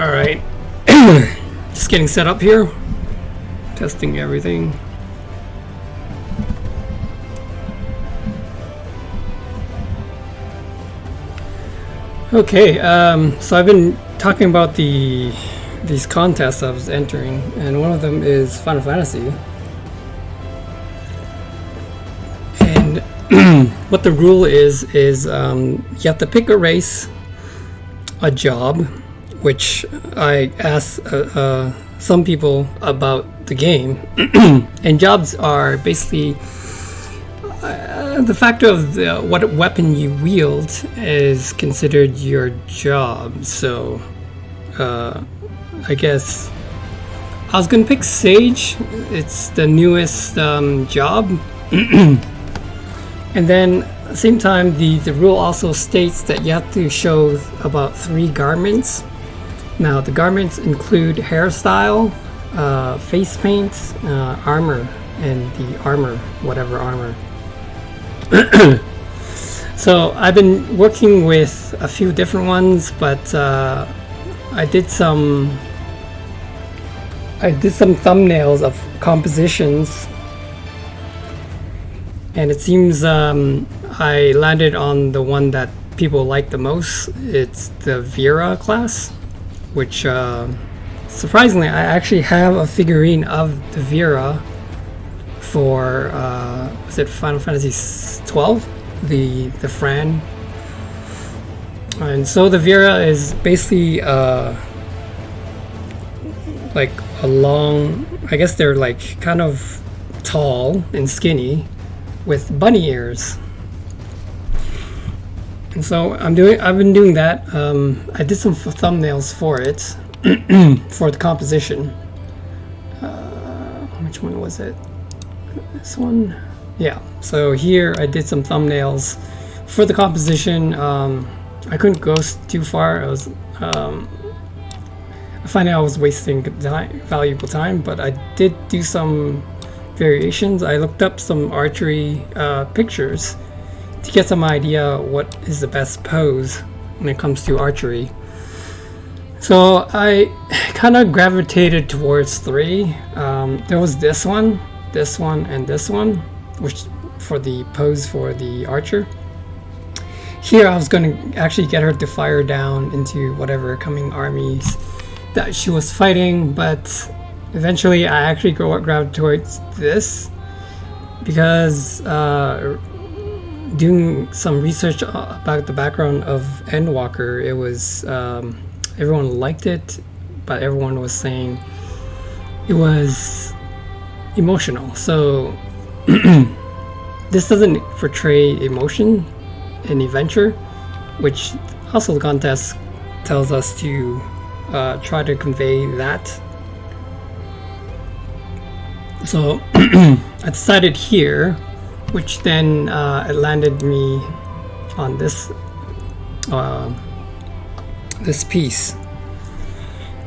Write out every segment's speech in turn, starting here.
All right, just getting set up here, testing everything. Okay, so I've been talking about these contests I was entering, and one of them is Final Fantasy. And what the rule is you have to pick a race, a job, which I asked some people about the game, and jobs are basically the factor of what weapon you wield is considered your job. So I guess I was gonna pick Sage. It's the newest job. And then at the same time, the rule also states that you have to show about 3 garments. Now the garments include hairstyle, face paint, armor, and the armor, whatever armor. So I've been working with a few different ones, but I did some thumbnails of compositions, and it seems I landed on the one that people like the most. It's the Vera class, which surprisingly I actually have a figurine of the Vera for was it Final Fantasy 12, the Fran. And so the Vera is basically like a long, I guess they're like kind of tall and skinny with bunny ears. And so I've been doing that. I did some thumbnails for it for the composition. Which one was it? This one? Yeah. So here I did some thumbnails for the composition. I couldn't go too far. I find out I was wasting valuable time, but I did do some variations. I looked up some archery pictures to get some idea what is the best pose when it comes to archery. So I kind of gravitated towards 3. There was this one, and this one, which for the pose for the archer. Here I was going to actually get her to fire down into whatever coming armies that she was fighting, but eventually I actually gravitated towards this because doing some research about the background of Endwalker, it was everyone liked it, but everyone was saying it was emotional. So this doesn't portray emotion in adventure, which also the contest tells us to try to convey that. So I decided here, which then it landed me on this this piece.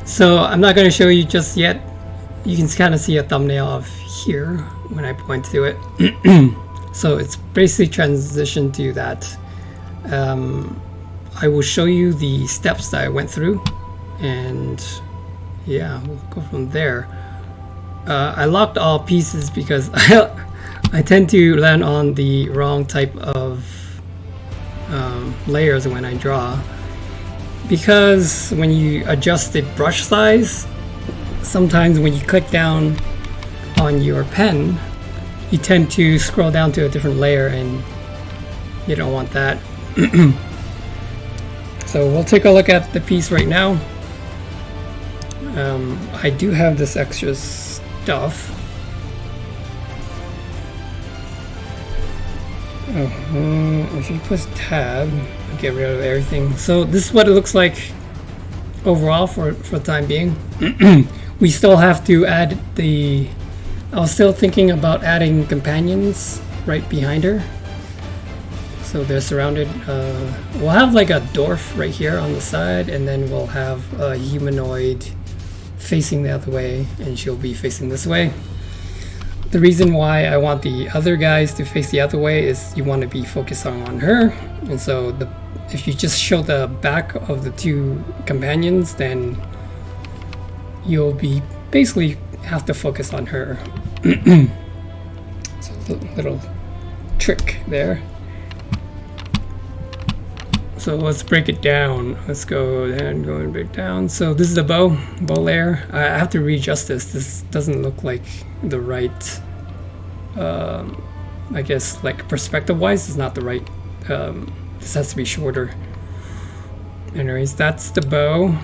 So I'm not going to show you just yet. You can kind of see a thumbnail of here when I point to it. So it's basically transitioned to that. I will show you the steps that I went through, and yeah, we'll go from there. I locked all pieces because I tend to land on the wrong type of layers when I draw, because when you adjust the brush size, sometimes when you click down on your pen, you tend to scroll down to a different layer, and you don't want that. So we'll take a look at the piece right now. I do have this extra stuff. If you press tab, get rid of everything. So this is what it looks like overall for the time being. We still have to add I was still thinking about adding companions right behind her. So they're surrounded. We'll have like a dwarf right here on the side, and then we'll have a humanoid facing the other way, and she'll be facing this way. The reason why I want the other guys to face the other way is you want to be focusing on her, and so if you just show the back of the 2 companions, then you'll be basically have to focus on her. So a little trick there. So let's break it down. Let's go ahead and go and break down. So this is the bow layer. I have to readjust this. This doesn't look like the right, I guess like perspective wise, it's not the right, this has to be shorter. Anyways, that's the bow,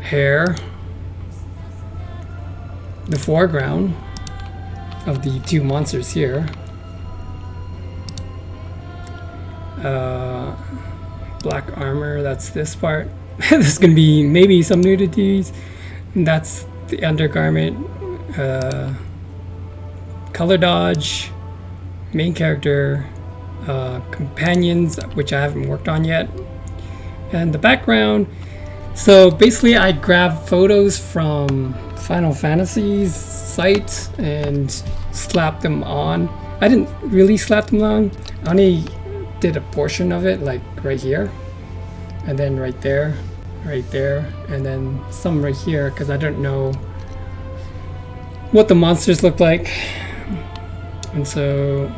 hair, the foreground of the two monsters here. Black armor, that's this part. There's gonna be maybe some nudities. That's the undergarment. Color dodge, main character, companions, which I haven't worked on yet, and the background. So basically I grabbed photos from Final Fantasy's site and slapped them on. I didn't really slap them on, I only did a portion of it, like right here, and then right there, and then some right here, because I don't know what the monsters look like. And so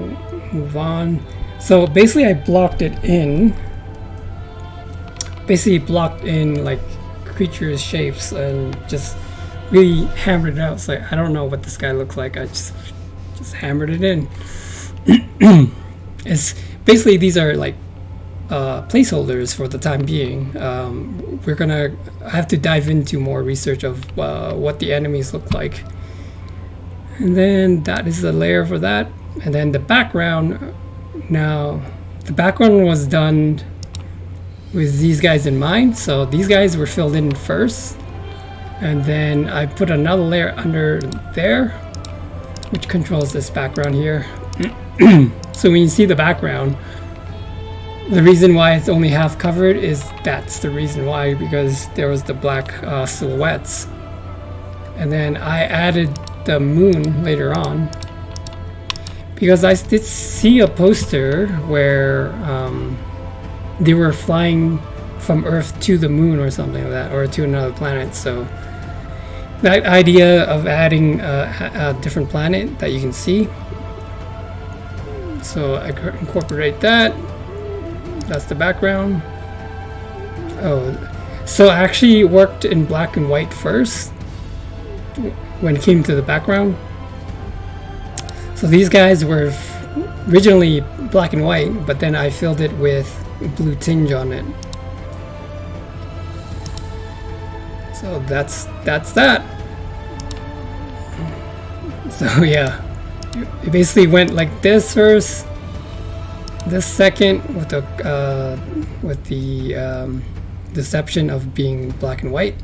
move on. So basically I blocked it in, like creatures' shapes, and just really hammered it out. So I don't know what this guy looks like. I just hammered it in. It's basically, these are like placeholders for the time being. I have to dive into more research of what the enemies look like. And then that is the layer for that. And then the background. Now, the background was done with these guys in mind. So these guys were filled in first. And then I put another layer under there, which controls this background here. So when you see the background, the reason why it's only half covered is that's the reason why, because there was the black silhouettes. And then I added the moon later on, because I did see a poster where they were flying from Earth to the moon or something like that, or to another planet. So that idea of adding a different planet that you can see, so I incorporate that. That's the background. Oh, so I actually worked in black and white first when it came to the background. So these guys were originally black and white, but then I filled it with blue tinge on it. So that's that. So yeah, it basically went like this first, this second with the deception of being black and white,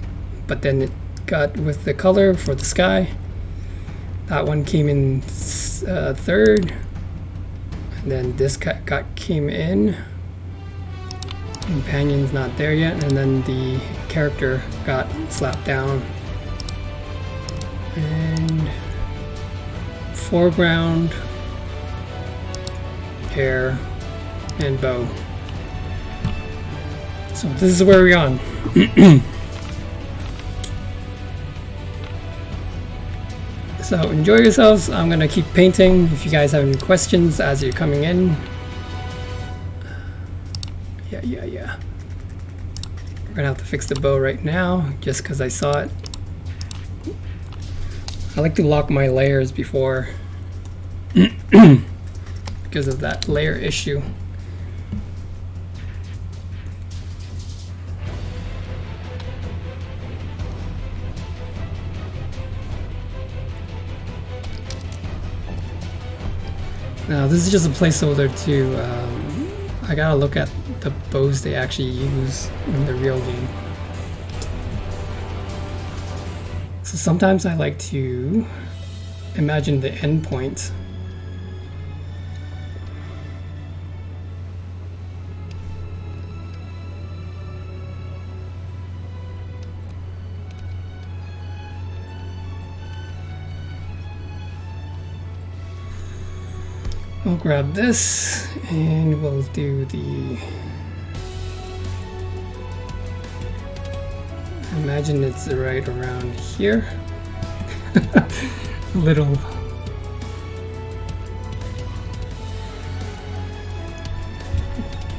but then it got with the color for the sky. That one came in third, and then this came in. Companion's not there yet, and then the character got slapped down. And foreground, hair, and bow. So this is where we're on. So enjoy yourselves. I'm gonna keep painting. If you guys have any questions as you're coming in. Yeah. We're gonna have to fix the bow right now, just because I saw it. I like to lock my layers before because of that layer issue. Now this is just a placeholder to, I gotta look at the bows they actually use in the real game. So sometimes I like to imagine the end point. I'll grab this and we'll do the imagine it's right around here. A little.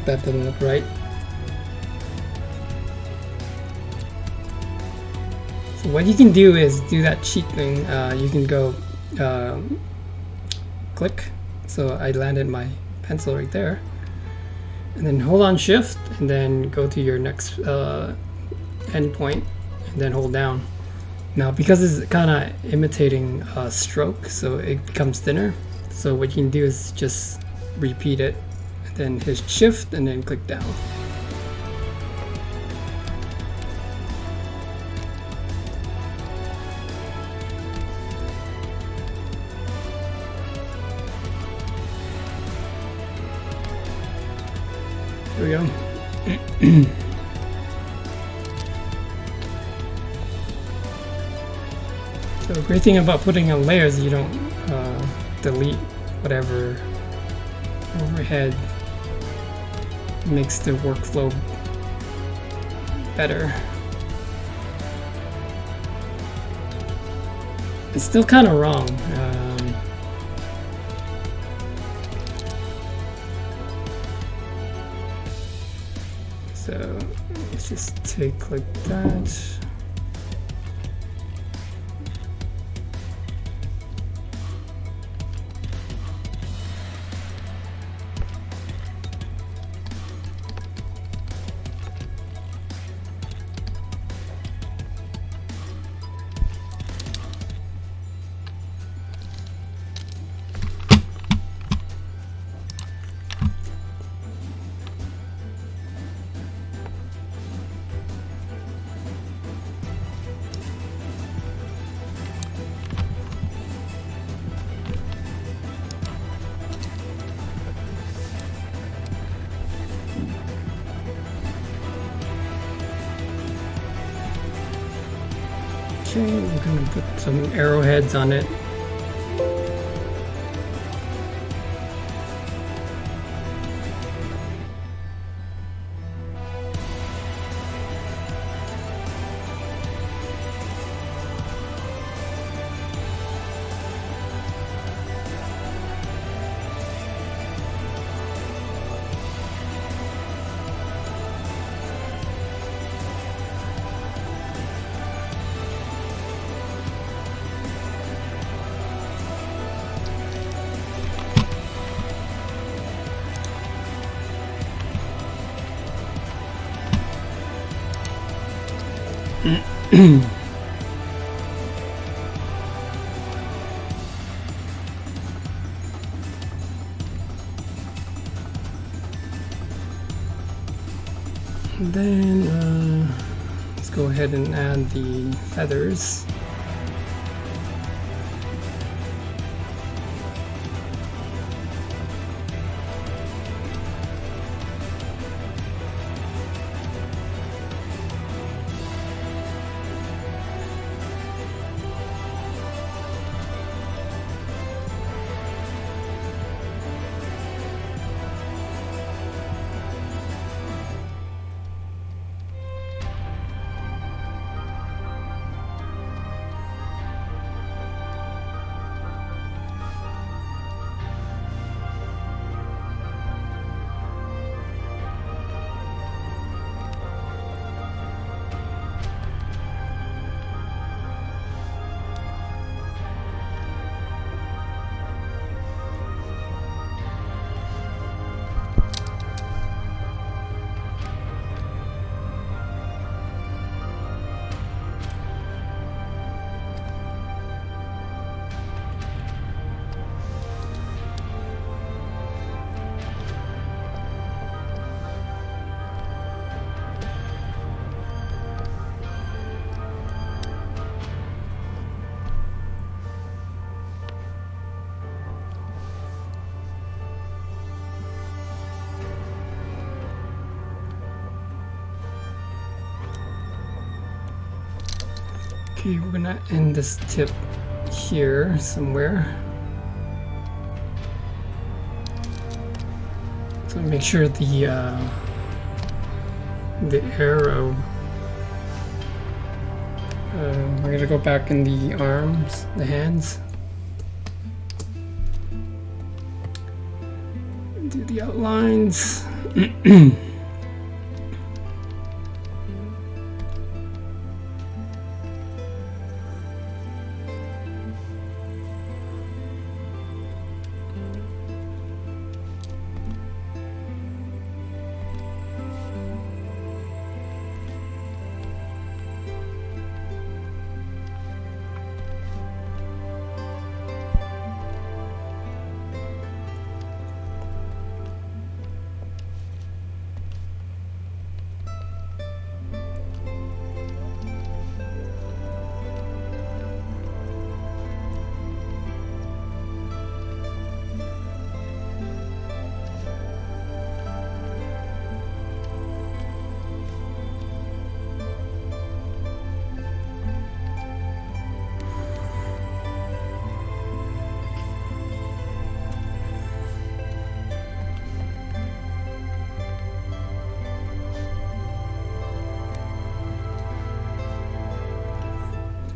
That doesn't look right. So what you can do is do that cheat thing. You can go click. So I landed my pencil right there. And then hold on shift and then go to your next endpoint and then hold down. Now because it's kind of imitating a stroke, so it becomes thinner. So what you can do is just repeat it. Then hit shift and then click down. There we go. So the great thing about putting on layers, you don't delete whatever overhead. Makes the workflow better. It's still kind of wrong. So let's just take like that. Okay, we're gonna put some arrowheads on it. And then let's go ahead and add the feathers. Okay, we're gonna end this tip here somewhere. So make sure the arrow We're gonna go back in the arms, the hands. Do the outlines.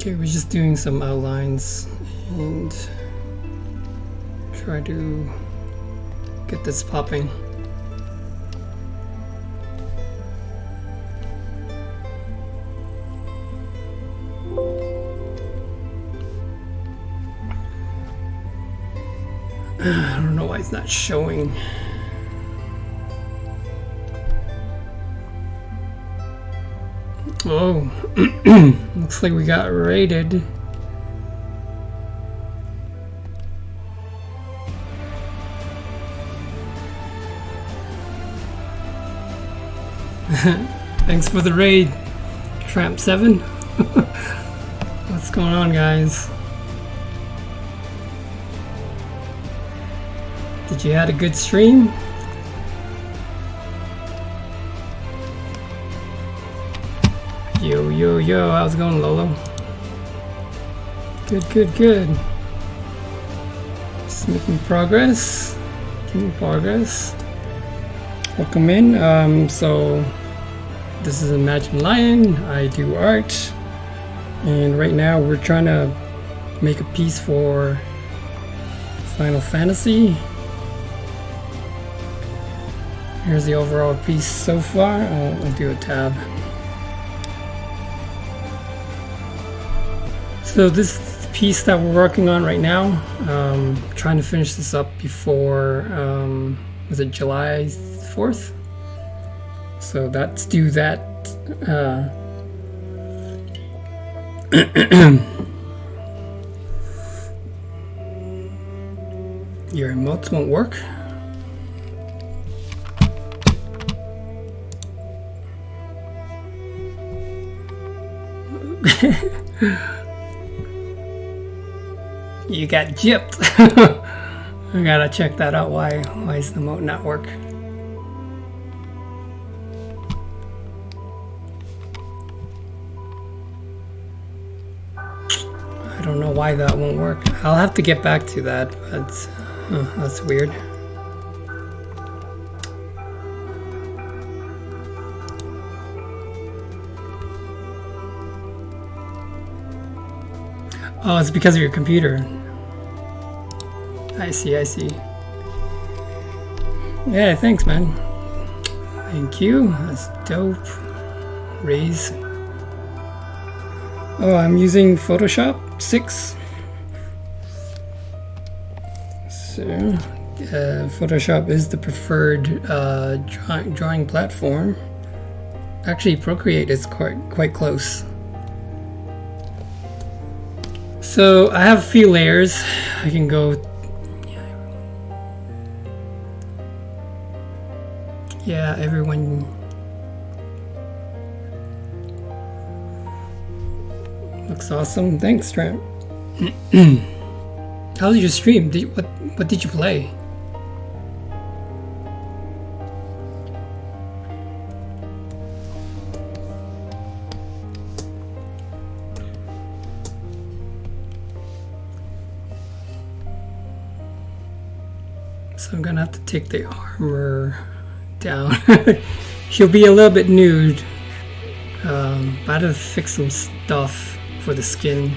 Okay, we're just doing some outlines and try to get this popping. I don't know why it's not showing. Oh, looks like we got raided. Thanks for the raid, Tramp 7. What's going on, guys? Did you have a good stream? Yo, how's it going, Lolo? Good. Just making progress. Welcome in. So this is Imagine Lion. I do art, and right now we're trying to make a piece for Final Fantasy. Here's the overall piece so far. I'll do a tab. So this piece that we're working on right now, trying to finish this up before, was it July 4th? So let's do that. Your emotes won't work. You got gypped. I gotta check that out. Why is the emote not work? I don't know why that won't work. I'll have to get back to that, but that's weird. Oh, it's because of your computer. I see. Yeah, thanks, man. Thank you. That's dope. Raise. Oh, I'm using Photoshop 6. So, Photoshop is the preferred drawing platform. Actually, Procreate is quite close. So I have a few layers. I can go. Yeah, everyone. Looks awesome. Thanks, Tramp. How did you stream? What did you play? So I'm gonna have to take the armor down. She'll be a little bit nude, but I have to fix some stuff. for the skin.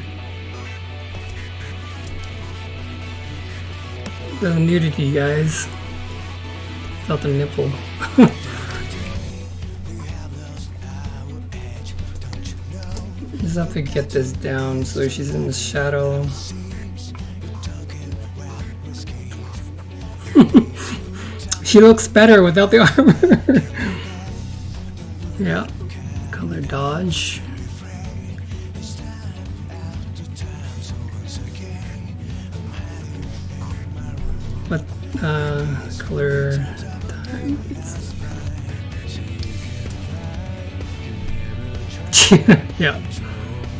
The nudity, guys. Without the nipple. Just have to get this down so she's in the shadow. She looks better without the armor. Yeah. Color dodge. What color time?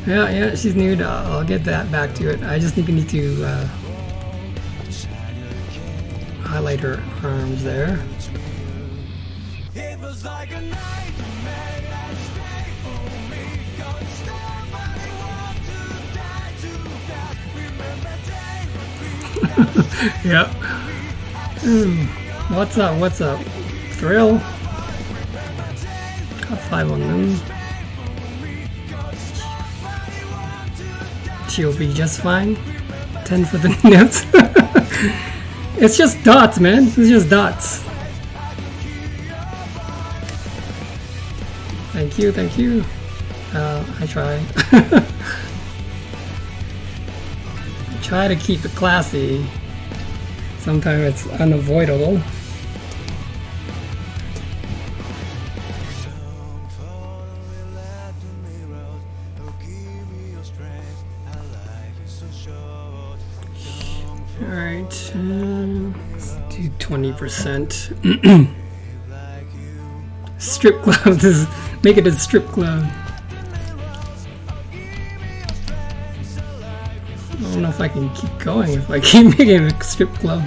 Yeah, she's nude. I'll get that back to it. I just think I need to highlight her arms there. Yep. What's up? What's up? Thrill? Got 5 on them. She'll be just fine. 10 for the nips. It's just dots, man. It's just dots. Thank you, thank you. I try. Try to keep it classy. Sometimes it's unavoidable. Alright, let's do 20%. Strip club, make it a strip club. I don't know if I can keep going if I keep making it a strip club.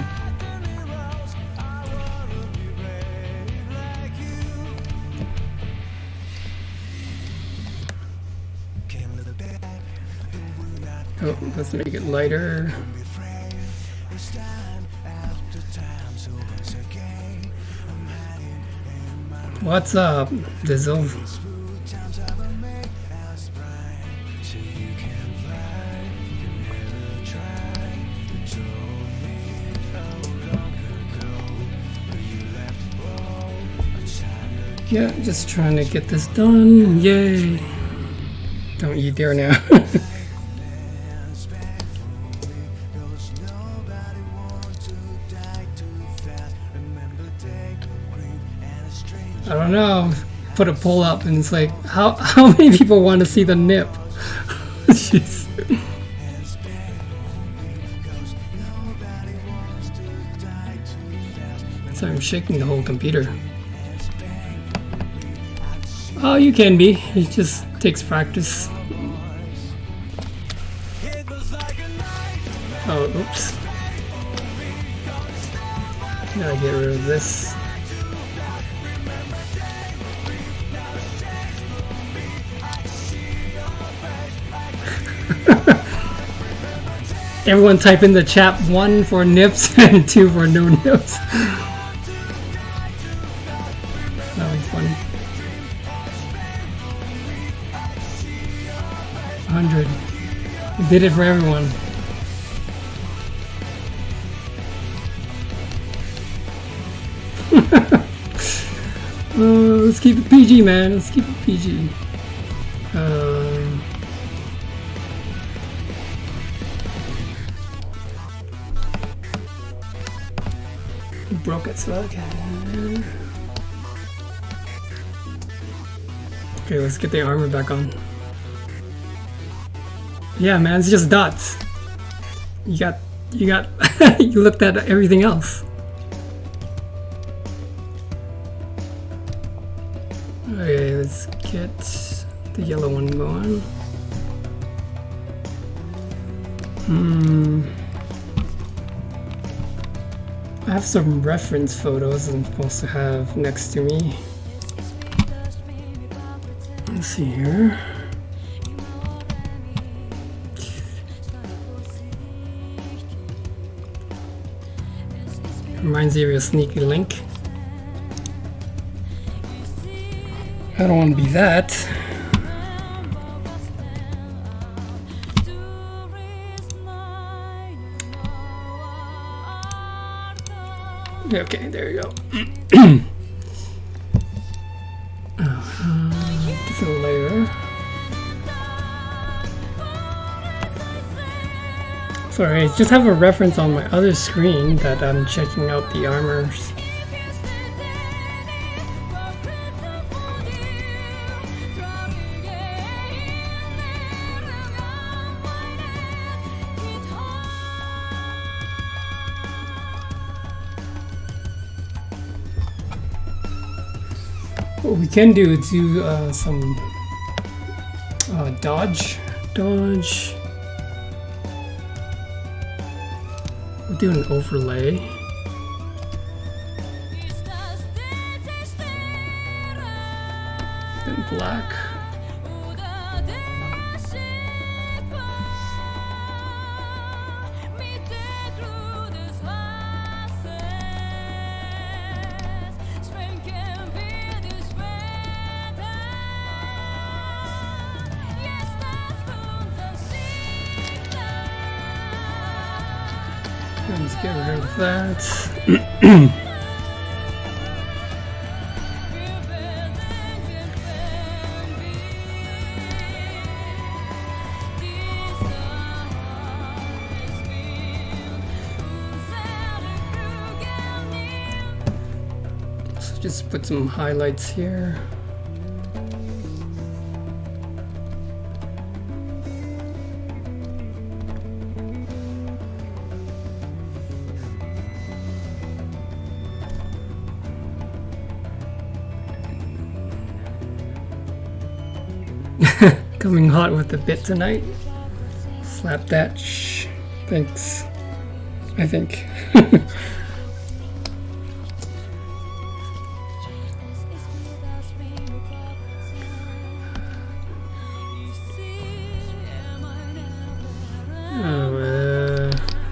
Oh, let's make it lighter. What's up, Dizzle? Yeah, just trying to get this done. Yay! Don't you dare now. I don't know. Put a poll up and it's like, how many people want to see the nip? Jeez. So I'm shaking the whole computer. Oh, you can be. It just takes practice. Oh, oops. Gotta get rid of this. Everyone type in the chat 1 for nips and 2 for no nips. That'll be funny. 100. We did it for everyone. Let's keep it PG, man. Let's keep it PG. Broke it, so okay. Okay, let's get the armor back on. Yeah, man, it's just dots. You got, you looked at everything else. Okay, let's get the yellow one going. I have some reference photos I'm supposed to have next to me. Let's see here. Reminds you of a sneaky link. I don't want to be that. Okay, there you go. Different layer. Sorry, I just have a reference on my other screen that I'm checking out the armors. What we can do is do some dodge. We'll do an overlay. Then black. Let's get rid of that. So just put some highlights here. Coming hot with the bit tonight. Slap that. Shh. Thanks. I think.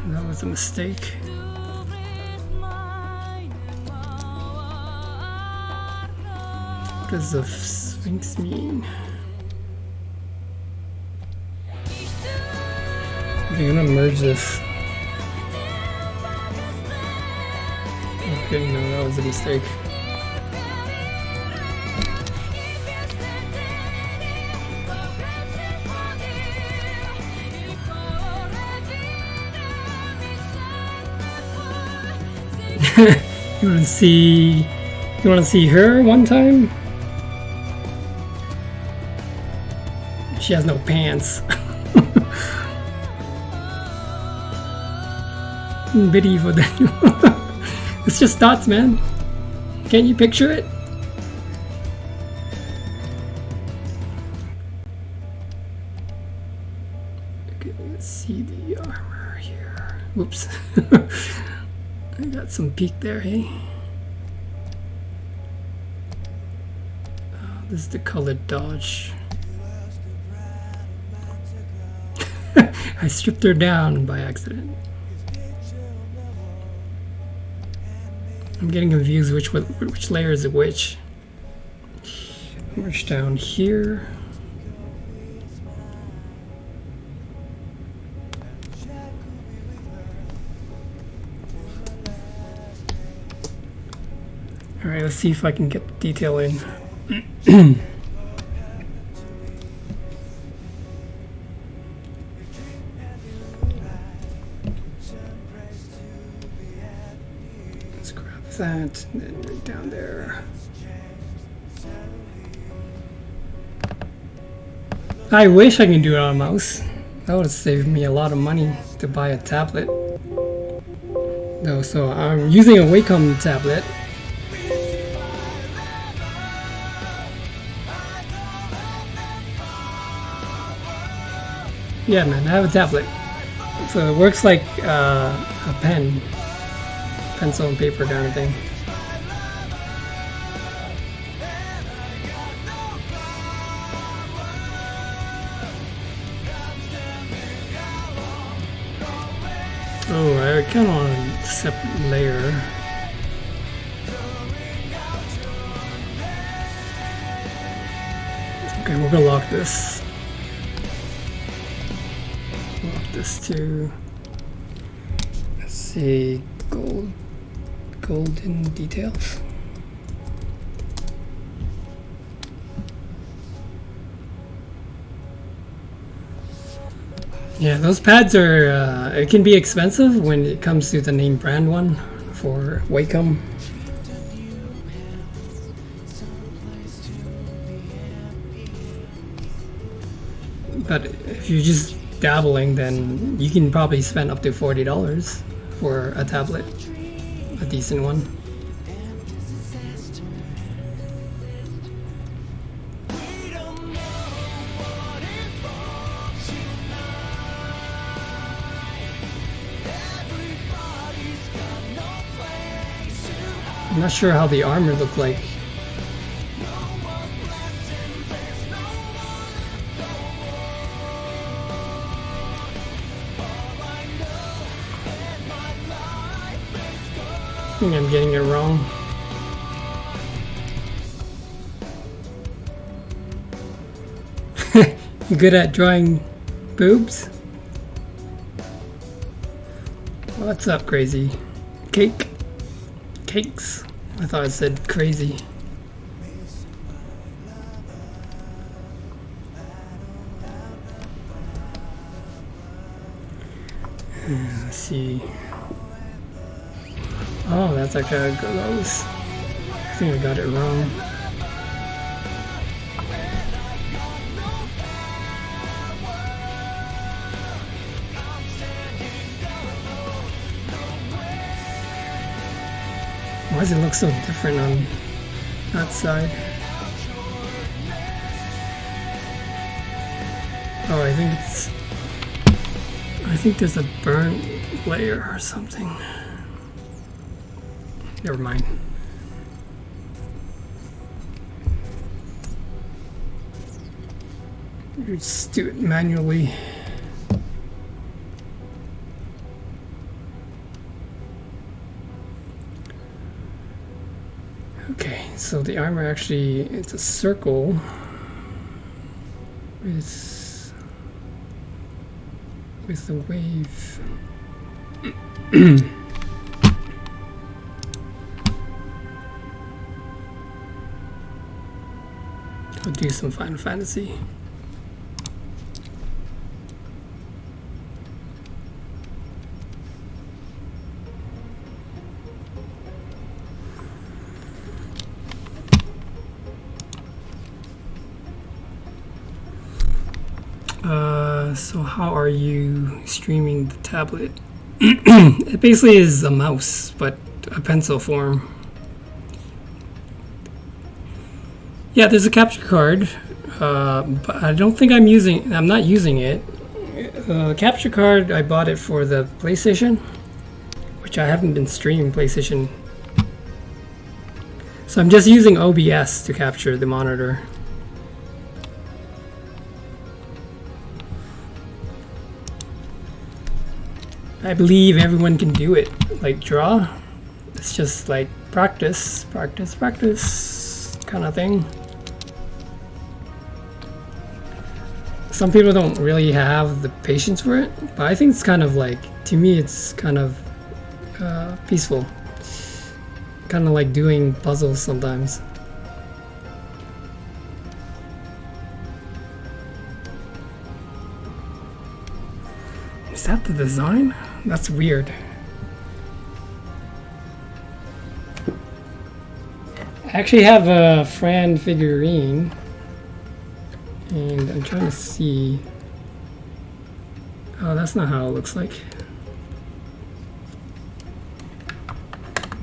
That was a mistake. What does the Sphinx mean? Okay, I'm gonna merge this. Okay, no, that was a mistake. You wanna see her one time? She has no pants. Biddy for that. It's just thoughts, man. Can't you picture it? Okay, let's see the armor here. Whoops. I got some peak there, hey? This is the colored dodge. I stripped her down by accident. I'm getting confused which layer is which. Merge down here. Alright, let's see if I can get the detail in. That, and then right down there. I wish I can do it on a mouse. That would have saved me a lot of money to buy a tablet. No, so I'm using a Wacom tablet. Yeah, man, I have a tablet. So it works like a pen. Pencil and paper kind of thing. Oh, I kind of want a separate layer. Okay, we're gonna lock this. Lock this too. Let's see, gold golden details. Yeah, those pads are, it can be expensive when it comes to the name brand one for Wacom. But if you're just dabbling, then you can probably spend up to $40 for a tablet, a decent one. I'm not sure how the armor looked like. I think I'm getting it wrong. Good at drawing boobs? What's up, crazy? Cakes? I thought I said crazy. Let's see. Oh, that's like a glows. I think I got it wrong. Why does it look so different on that side? Oh, I think there's a burnt layer or something. Never mind. Just do it manually. Okay, so the armor actually, it's a circle with the wave. I'll do some Final Fantasy. So how are you streaming the tablet? It basically is a mouse, but a pencil form. Yeah, there's a capture card, but I don't think I'm not using it. The capture card, I bought it for the PlayStation, which I haven't been streaming PlayStation. So I'm just using OBS to capture the monitor. I believe everyone can do it, like draw. It's just like practice kind of thing. Some people don't really have the patience for it, but I think it's kind of like, to me it's kind of peaceful. Kind of like doing puzzles sometimes. Is that the design? That's weird. I actually have a Fran figurine, and I'm trying to see. Oh, that's not how it looks like.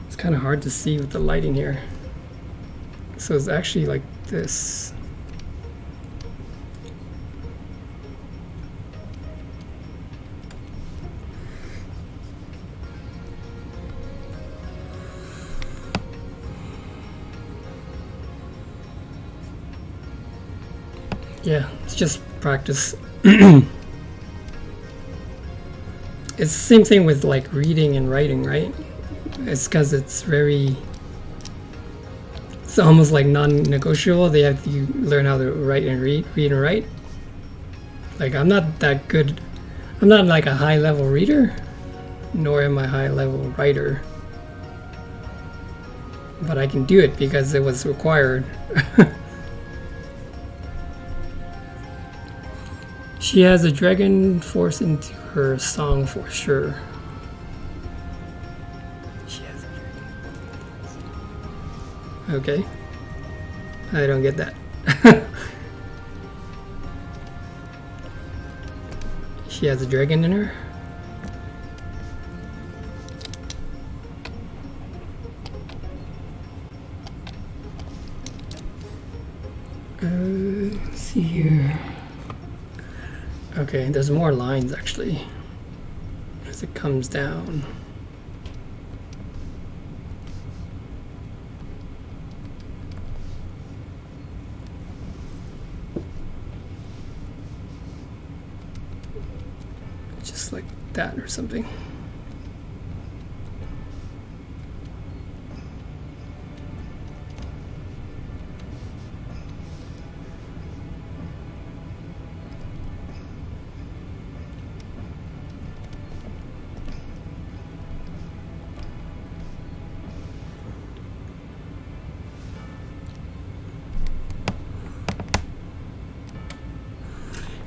It's kind of hard to see with the lighting here. So it's actually like this. Yeah, it's just practice. It's the same thing with like reading and writing, right? It's because it's almost like non-negotiable. They have to learn how to write and read and write. Like I'm not that good. I'm not like a high-level reader, nor am I a high-level writer. but I can do it because it was required. She has a dragon force into her song for sure. She has a dragon. Okay. I don't get that. She has a dragon in her? Let's see here. Okay, there's more lines actually as it comes down. Just like that or something.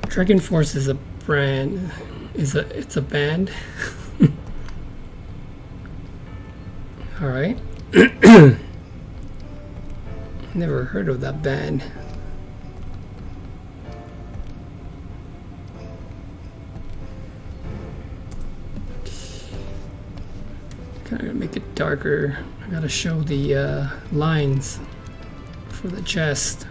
Dragon Force is a brand. It's a band. All right. Never heard of that band. Kind of make it darker. I gotta show the lines for the chest.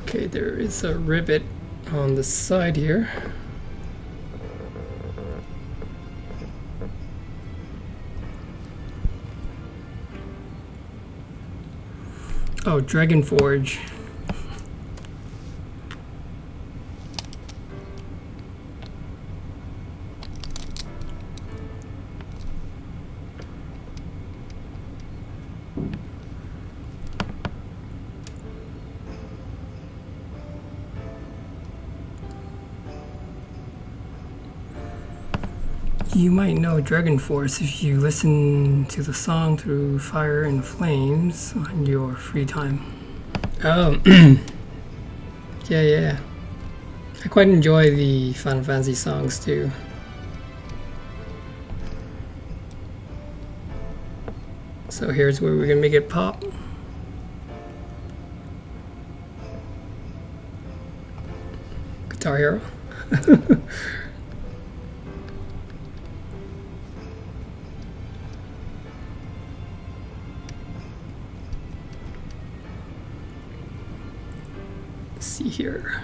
Okay, there is a rivet on the side here. Oh, Dragon Forge. You might know Dragon Force if you listen to the song Through Fire and Flames on your free time. Oh, yeah. I quite enjoy the Final Fantasy songs too. So here's where we're gonna make it pop. Guitar Hero. See here.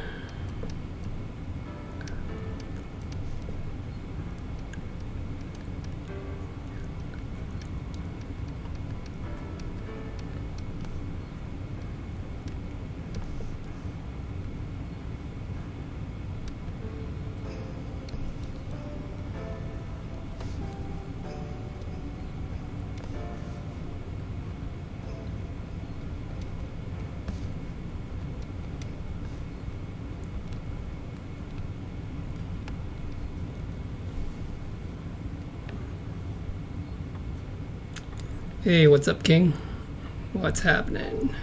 Hey, what's up, King? What's happening?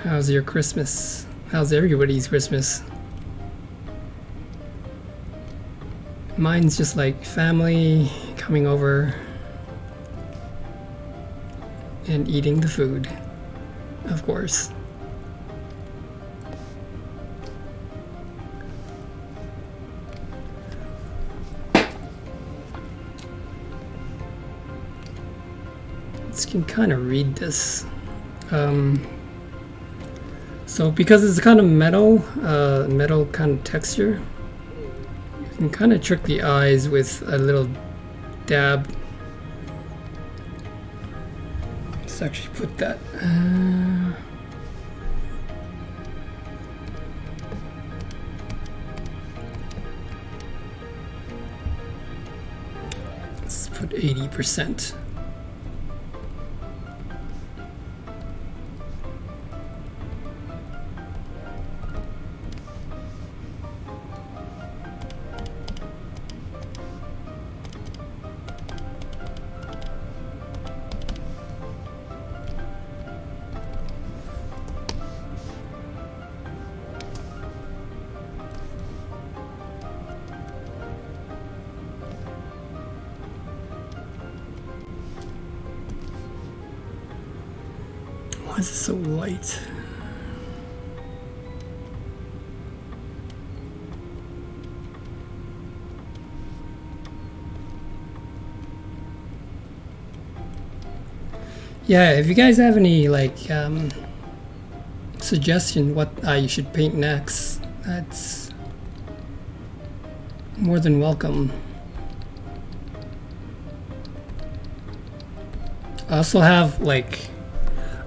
How's your Christmas? How's everybody's Christmas? Mine's just like family coming over and eating the food, of course. You can kind of read this. So because it's kind of metal kind of texture, you can kind of trick the eyes with a little dab. Let's actually put that. Put 80%. Why is it so light? Yeah, if you guys have any like suggestion what you should paint next, that's more than welcome. I also have like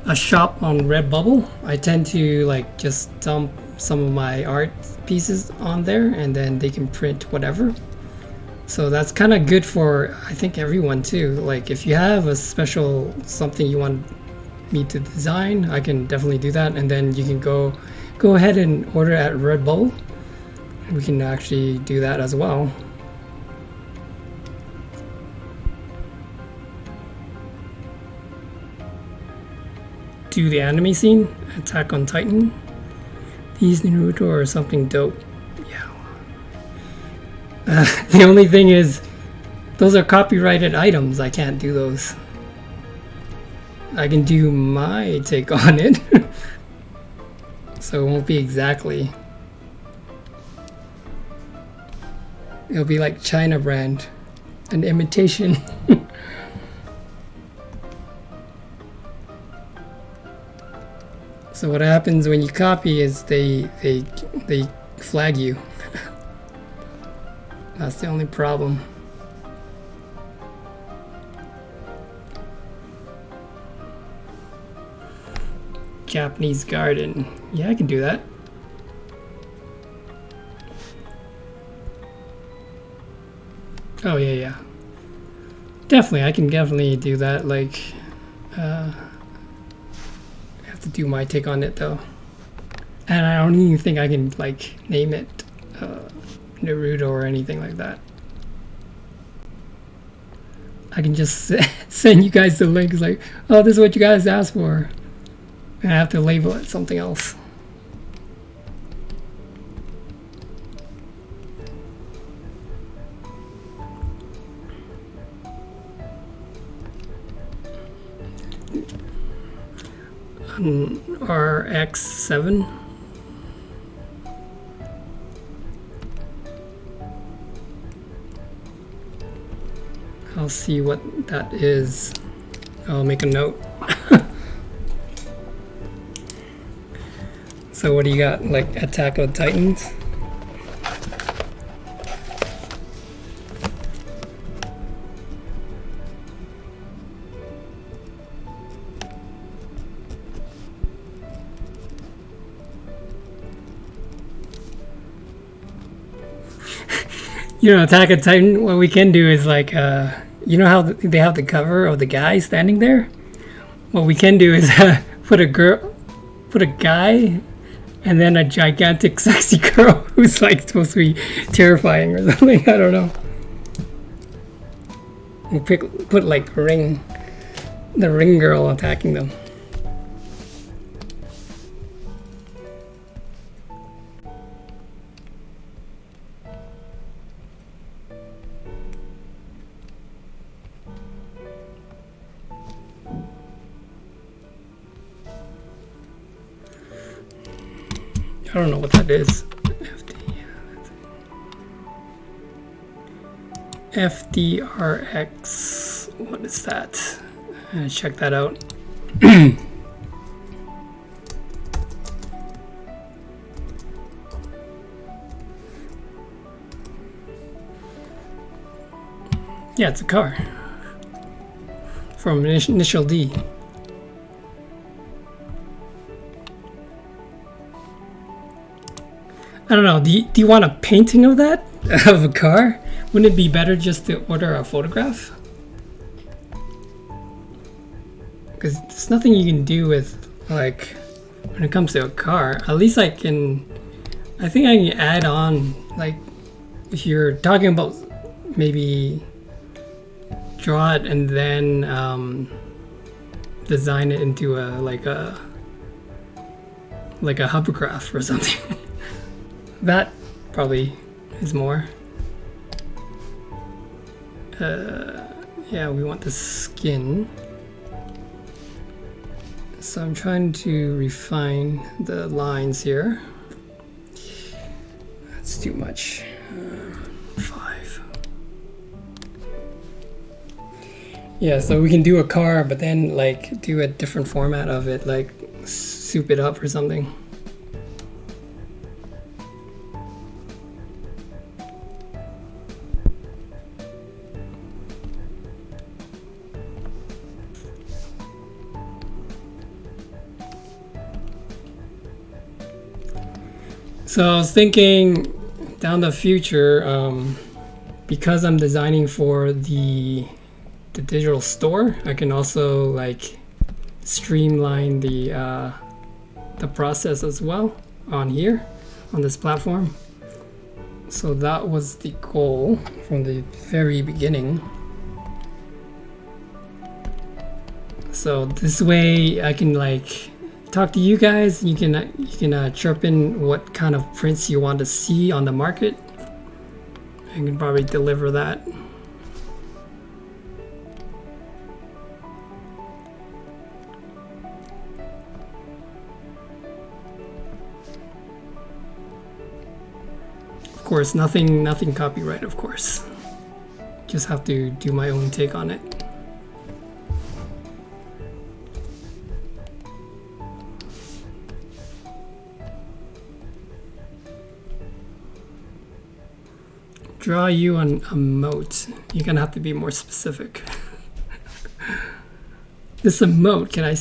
a shop on Redbubble. I tend to like just dump some of my art pieces on there and then they can print whatever. So that's kind of good for, I think, everyone too. Like if you have a special something you want me to design, I can definitely do that, and then you can go ahead and order at Redbubble. We can actually do that as well. Do the anime scene, Attack on Titan. These Naruto are something dope. Yeah. The only thing is, those are copyrighted items. I can't do those. I can do my take on it. So it won't be exactly. It'll be like China brand, an imitation. So what happens when you copy is they flag you. That's the only problem. Japanese garden. Yeah, I can do that. Oh yeah. Definitely, I can definitely do that. Like, I have to do my take on it though, and I don't even think I can like name it Naruto or anything like that. I can just send you guys the link. It's like, oh, this is what you guys asked for, and I have to label it something else. RX7. I'll see what that is. I'll make a note. So what do you got? Like Attack of Titans? You know, Attack of Titan, what we can do is like, you know how they have the cover of the guy standing there? What we can do is put a guy, and then a gigantic sexy girl who's like supposed to be terrifying or something. I don't know. We'll put like the ring girl attacking them. I don't know what that is. FDRX. What is that? Check that out. Yeah, it's a car from Initial D. I don't know, do you want a painting of that? Of a car? Wouldn't it be better just to order a photograph? because there's nothing you can do with, like, when it comes to a car. At least I think I can add on, like, if you're talking about maybe draw it and then design it into like a hovercraft or something. That probably is more. Yeah, we want the skin. So I'm trying to refine the lines here. That's too much. 5. Yeah, so we can do a car, but then like do a different format of it, like soup it up or something. So I was thinking down the future, because I'm designing for the digital store, I can also like streamline the process as well on here, on this platform. So that was the goal from the very beginning. So this way I can like talk to you guys. You can chirp in what kind of prints you want to see on the market. I can probably deliver that. Of course, nothing copyright, of course. Just have to do my own take on it. Draw you on a moat. You're gonna have to be more specific. This emote, can I?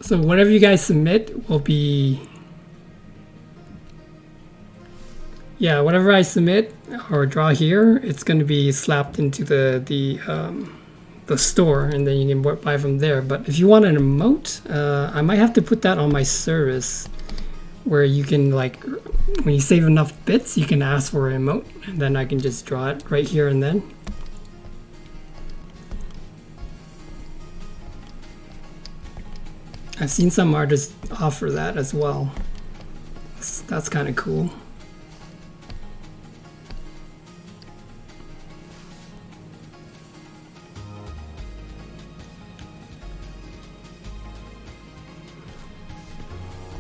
So whatever you guys submit will be. Yeah, whatever I submit or draw here, it's going to be slapped into the store, and then you can buy from there. But if you want an emote, I might have to put that on my service, where you can like, when you save enough bits, you can ask for an emote, and then I can just draw it right here and then. I've seen some artists offer that as well. That's kind of cool.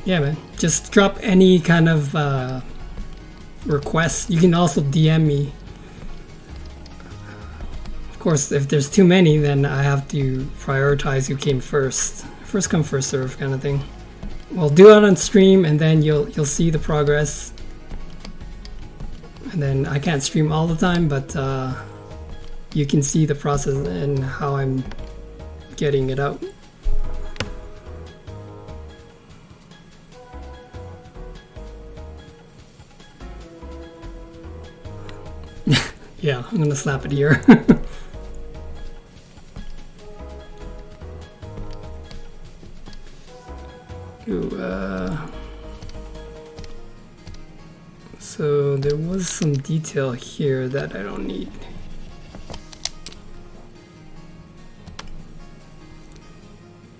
Yeah, man. Just drop any kind of requests. You can also DM me. Of course, if there's too many, then I have to prioritize who came first. First come, first serve kind of thing. We'll do it on stream, and then you'll see the progress. And then I can't stream all the time, but you can see the process and how I'm getting it out. Yeah, I'm gonna slap it here. Ooh, so there was some detail here that I don't need.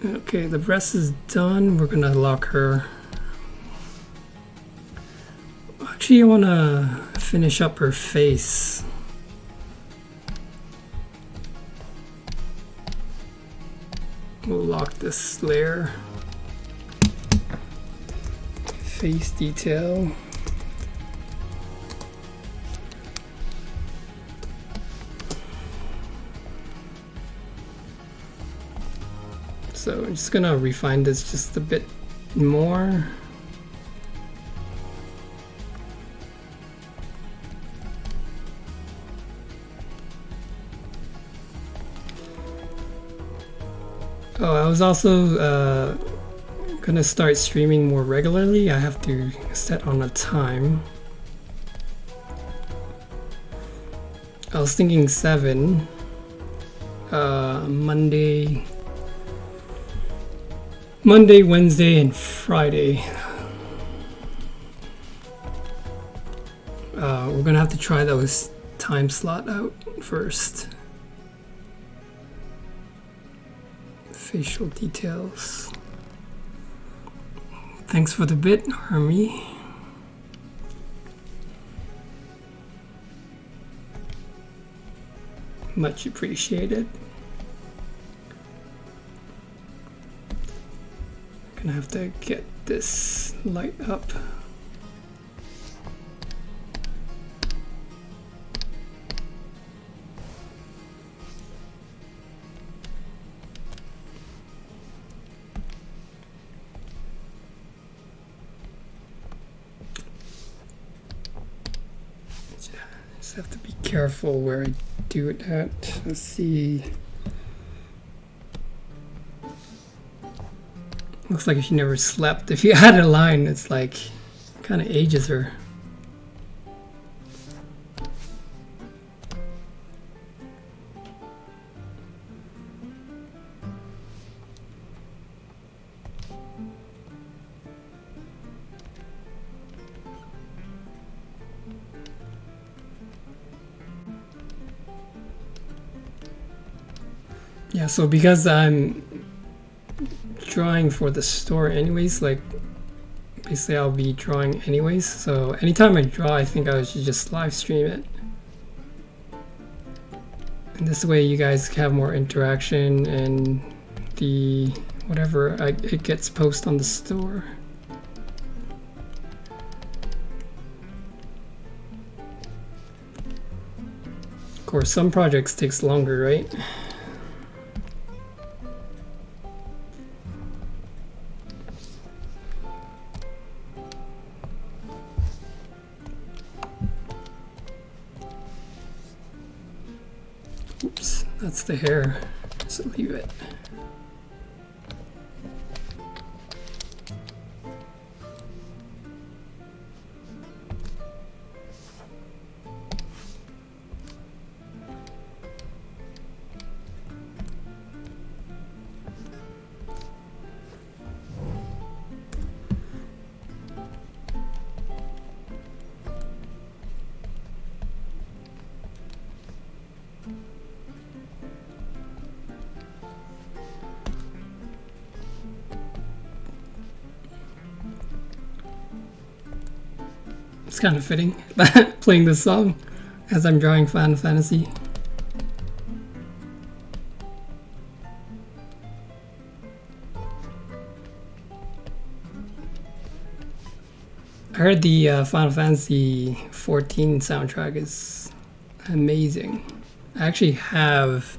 Okay, the breast is done. We're gonna lock her. Actually, I wanna finish up her face. We'll lock this layer. Face detail. So I'm just gonna refine this just a bit more. Oh, I was also gonna start streaming more regularly. I have to set on a time. I was thinking 7. Monday, Wednesday, and Friday. We're gonna have to try those time slot out first. Facial details. Thanks for the bit, Army. Much appreciated. Gonna have to get this light up. Just have to be careful where I do it at. Let's see. Looks like she never slept. If you add a line, it's like kind of ages her. Yeah, so because I'm drawing for the store anyways, like basically I'll be drawing anyways, so anytime I draw I think I should just live stream it, and this way you guys have more interaction and the whatever it gets posted on the store. Of course some projects takes longer, right? Oops, that's the hair, so leave it. It's kind of fitting playing this song as I'm drawing Final Fantasy. I heard the Final Fantasy 14 soundtrack is amazing. I actually have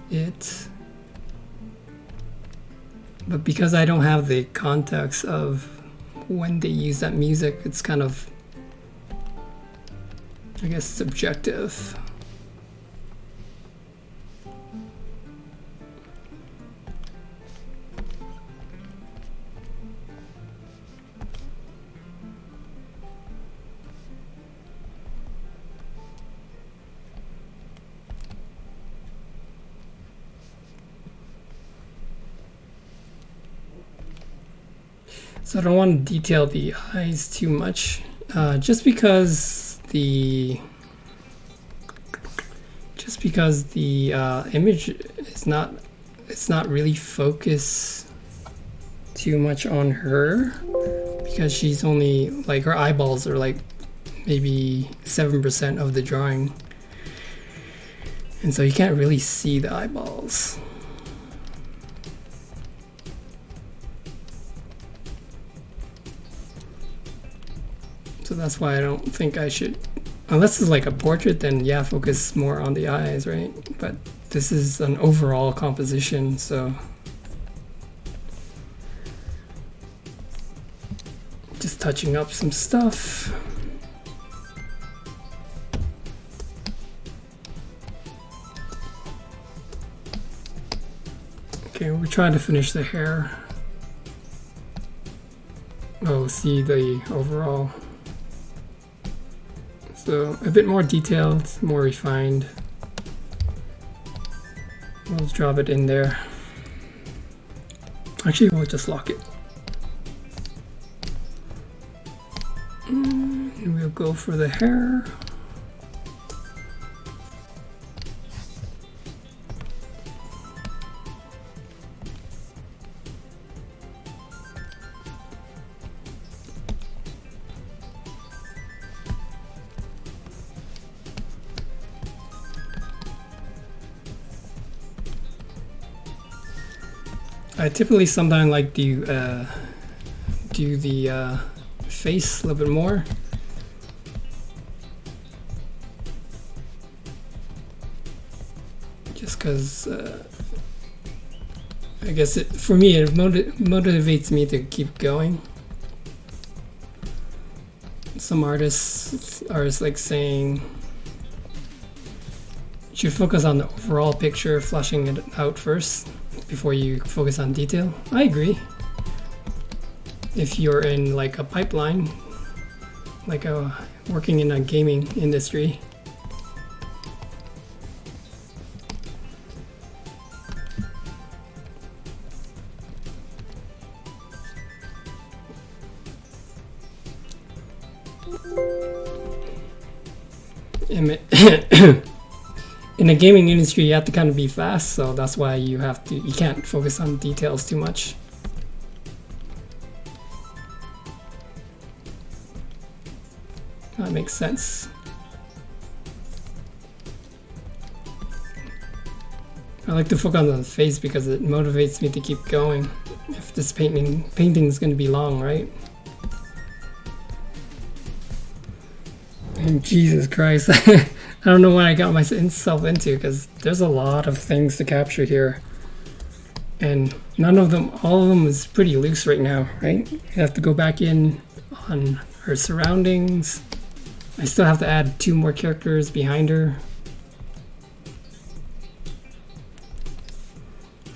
it, but because I don't have the context of when they use that music, it's kind of, I guess, subjective. So I don't want to detail the eyes too much, just because the image is not, it's not really focused too much on her, because she's only like, her eyeballs are like maybe 7% of the drawing, and so you can't really see the eyeballs. So that's why I don't think I should, unless it's like a portrait, then yeah, focus more on the eyes, right? But this is an overall composition, so just touching up some stuff. Okay, we're trying to finish the hair. Oh, see the overall. So a bit more detailed, more refined. We'll drop it in there. Actually, we'll just lock it. And we'll go for the hair. I typically sometimes like to do the face a little bit more. Just because I guess for me it motivates me to keep going. Some artists are like saying you should focus on the overall picture, fleshing it out first before you focus on detail. I agree. If you're in like a pipeline, like working in a gaming industry, in the gaming industry, you have to kind of be fast, so that's why you can't focus on details too much. That makes sense. I like to focus on the face because it motivates me to keep going. If this painting is going to be long, right? And Jesus Christ. I don't know what I got myself into because there's a lot of things to capture here. And all of them is pretty loose right now, right? You have to go back in on her surroundings. I still have to add 2 more characters behind her.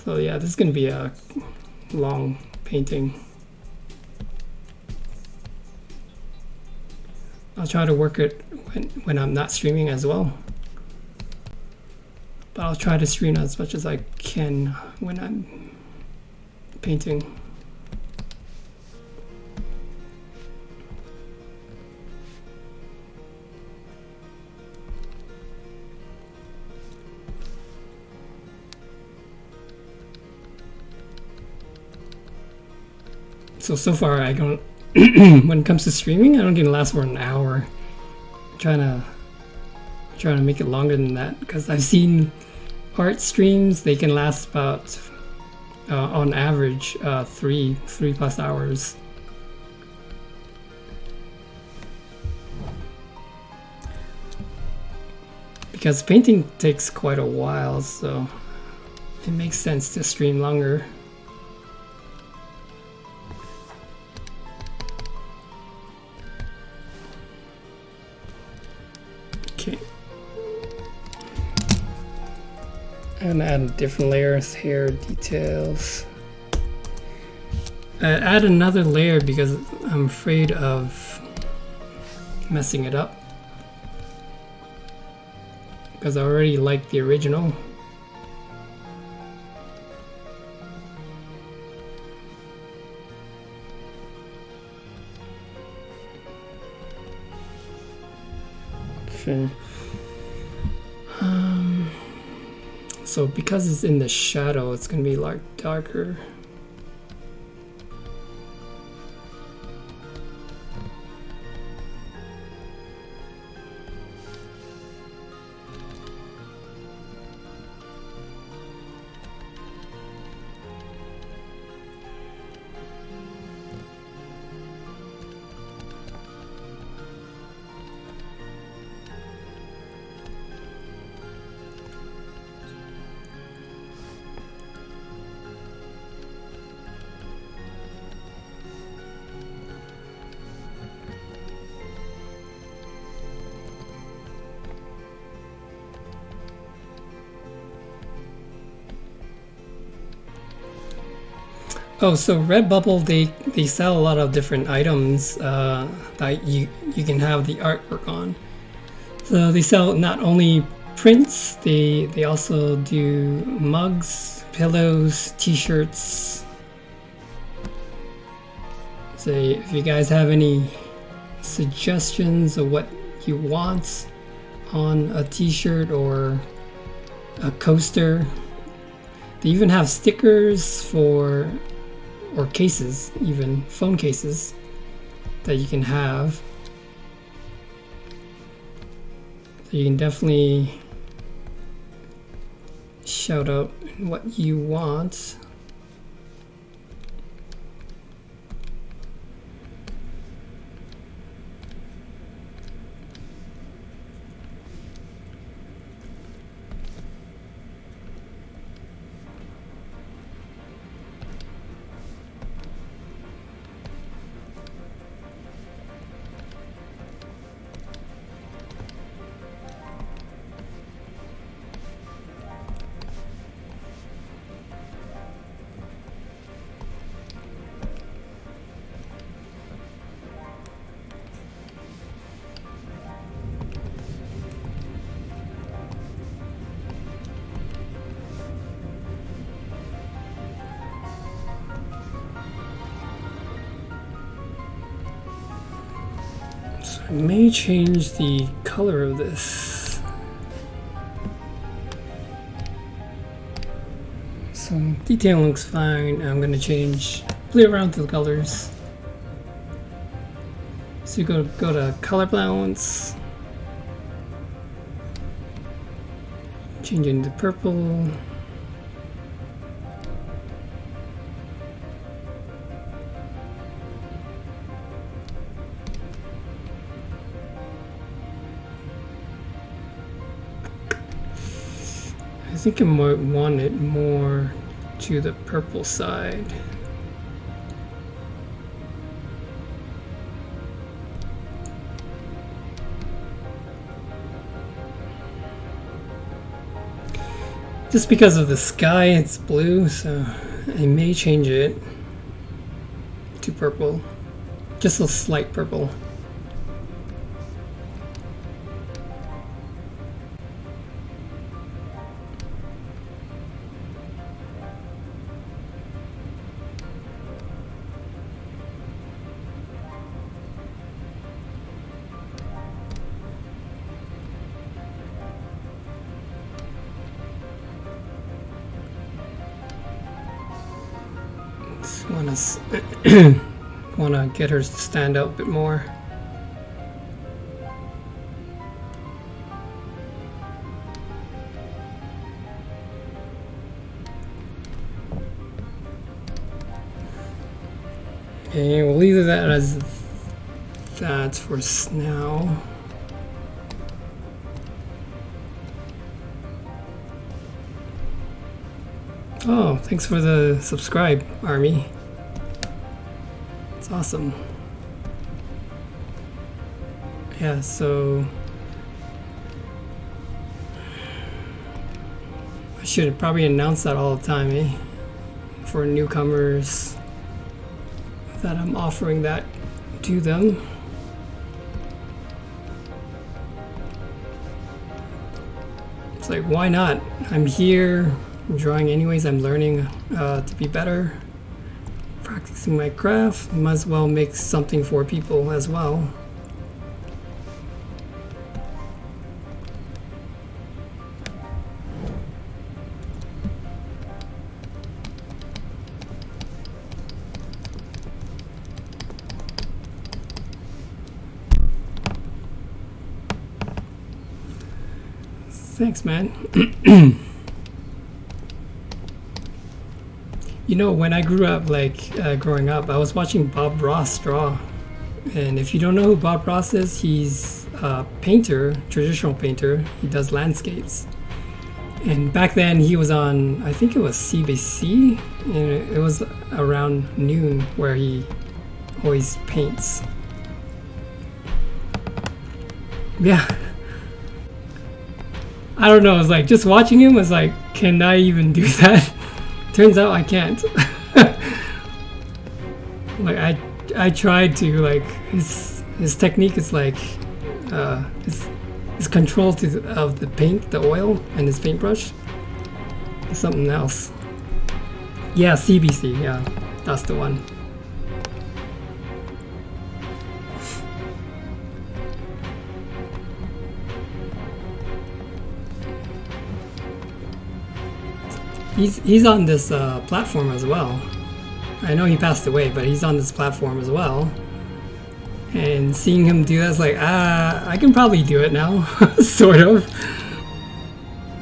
So yeah, this is going to be a long painting. I'll try to work it when I'm not streaming as well. But I'll try to stream as much as I can when I'm painting. So far I don't when it comes to streaming, I don't even last for an hour. I'm trying to make it longer than that because I've seen art streams, they can last about on average 3+ hours. Because painting takes quite a while, so it makes sense to stream longer. Okay. And add different layers, hair details. Add another layer because I'm afraid of messing it up. Because I already like the original. Okay. So because it's in the shadow, it's gonna be like darker. Oh, so Redbubble, they sell a lot of different items that you can have the artwork on. So they sell not only prints. They also do mugs, pillows, t-shirts. So if you guys have any suggestions of what you want on a t-shirt or a coaster, they even have stickers for, or cases, even phone cases that you can have. So you can definitely shout out what you want. I may change the color of this. So detailing looks fine. I'm gonna play around with the colors. So you go to color balance, changing to purple. I think I might want it more to the purple side. Just because of the sky, it's blue, so I may change it to purple. Just a slight purple. Want to get hers to stand out a bit more. Okay, we'll leave that as that for now. Oh, thanks for the subscribe, Army. It's awesome. Yeah, so I should probably announce that all the time, eh? For newcomers, that I'm offering that to them. It's like, why not? I'm here, I'm drawing anyways, I'm learning to be better. Practicing my craft, might as well make something for people as well. Thanks, man. You know, when I grew up, growing up, I was watching Bob Ross draw. And if you don't know who Bob Ross is, he's a painter, traditional painter. He does landscapes. And back then he was on, I think it was CBC, and it was around noon where he always paints. Yeah. I don't know, it's like, just watching him was like, can I even do that? Turns out I can't. Like I tried to, like, his technique is like, it's his control of the paint, the oil, and his paintbrush is something else. Yeah, CBC, yeah, that's the one. He's on this platform as well. I know he passed away, but he's on this platform as well. And seeing him do that's like, I can probably do it now, sort of.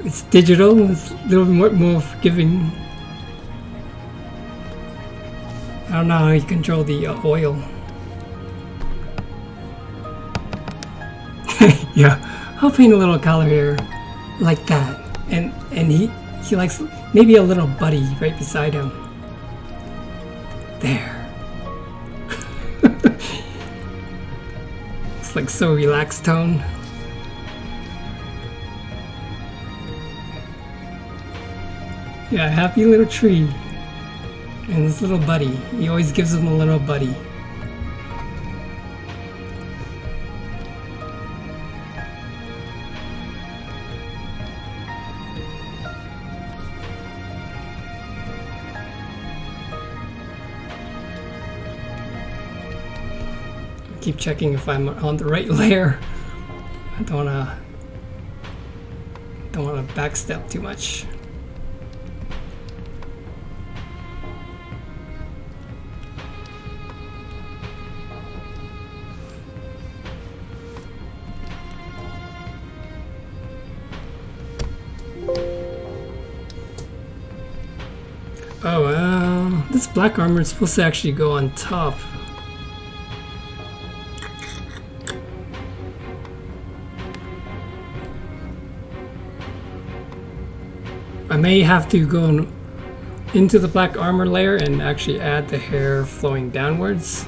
It's digital, it's a little more forgiving. I don't know how you control the oil. Yeah, I'll paint a little color here, like that. And he likes maybe a little buddy right beside him. There. It's like so relaxed tone. Yeah, happy little tree. And this little buddy. He always gives him a little buddy. Keep checking if I'm on the right layer. I don't wanna backstep too much. Oh, this black armor is supposed to actually go on top. I may have to go into the black armor layer and actually add the hair flowing downwards.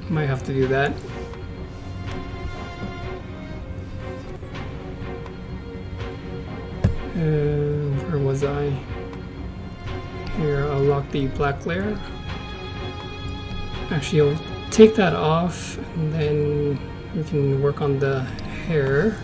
Might have to do that. Where was I? Here, I'll lock the black layer. Actually, I'll take that off and then we can work on the hair.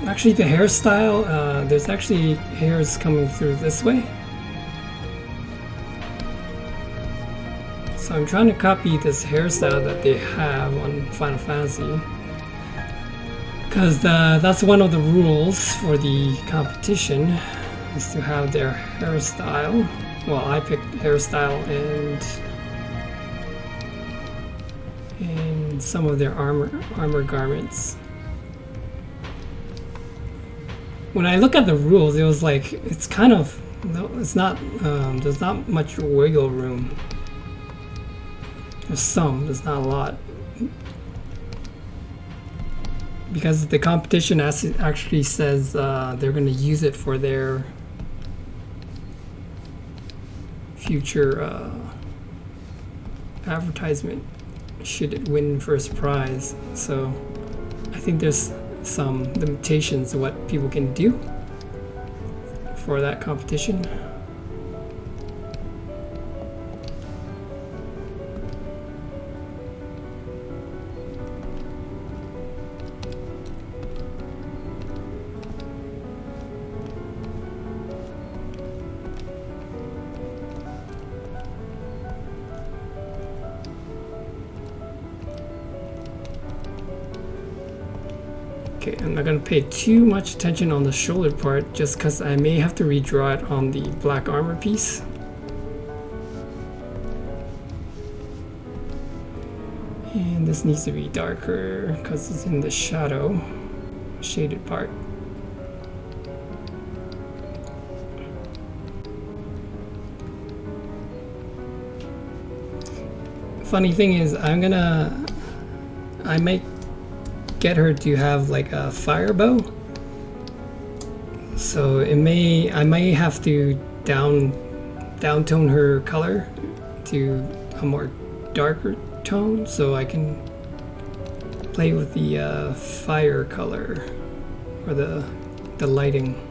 Actually, the hairstyle, there's actually hairs coming through this way. So I'm trying to copy this hairstyle that they have on Final Fantasy. Because that's one of the rules for the competition, is to have their hairstyle. Well, I picked hairstyle and some of their armor garments. When I look at the rules, it was like, it's kind of, it's not, there's not much wiggle room. There's not a lot. Because the competition actually says they're going to use it for their future advertisement should it win first prize. So I think there's some limitations of what people can do for that competition. Okay, I'm not going to pay too much attention on the shoulder part just because I may have to redraw it on the black armor piece. And this needs to be darker because it's in the shadow, shaded part. funny thing is, I might get her to have like a fire bow. So I may have to downtone her color to a more darker tone, so I can play with the fire color or the lighting.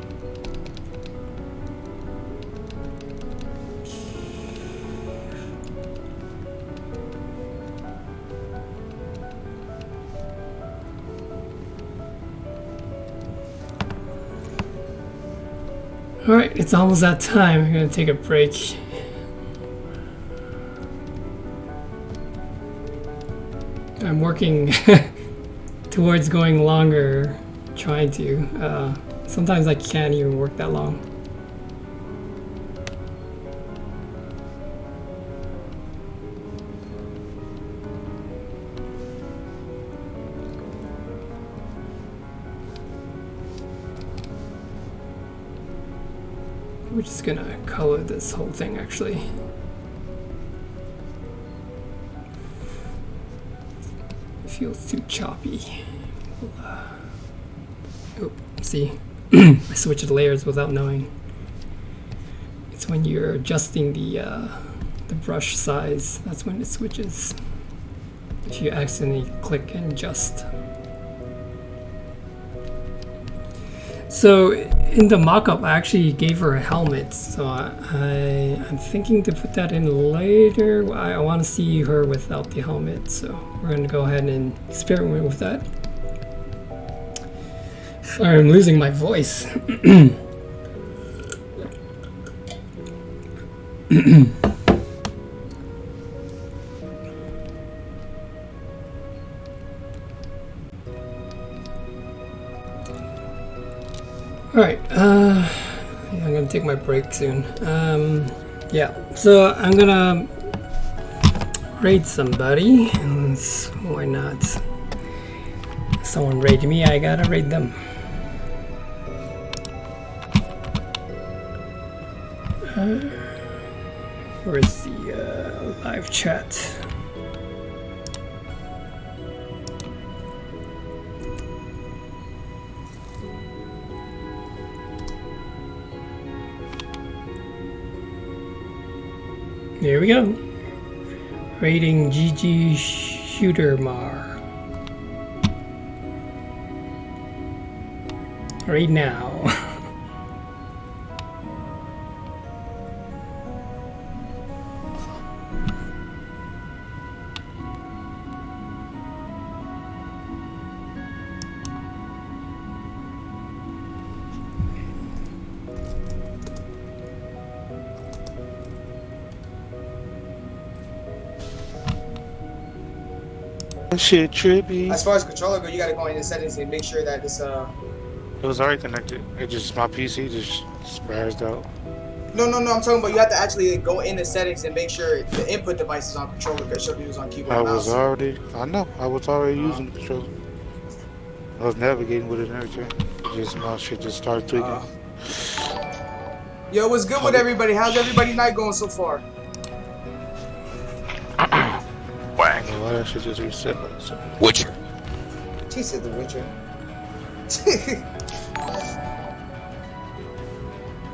Alright, it's almost that time. I'm gonna take a break. I'm working towards going longer, trying to. Sometimes I can't even work that long. We're just gonna color this whole thing actually. It feels too choppy. Oh, see, I switched layers without knowing. It's when you're adjusting the brush size, that's when it switches. If you accidentally click and adjust. So in the mock-up, I actually gave her a helmet, so I'm thinking to put that in later. I want to see her without the helmet, so we're going to go ahead and experiment with that. Sorry, I'm losing my voice. Alright, yeah, I'm gonna take my break soon. Yeah, so I'm gonna raid somebody, and why not? Someone raid me, I gotta raid them. Where's the live chat? Here we go. Rating GG Shootermar. Right now. Shit trippy. As far as controller go, you gotta go in the settings and make sure that it's It was already connected. It just my PC just spazzed out. No, I'm talking about you have to actually go in the settings and make sure the input device is on controller because she'll be used on keyboard and mouse. I know, I was already using the controller. I was navigating with it and everything. Just my shit just started tweaking. Yo, what's good with everybody? How's everybody night going so far? Whack. Why that shit just reset by itself? Witcher. She said the Witcher.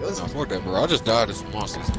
No, fuck that, bro. I just died to some monsters.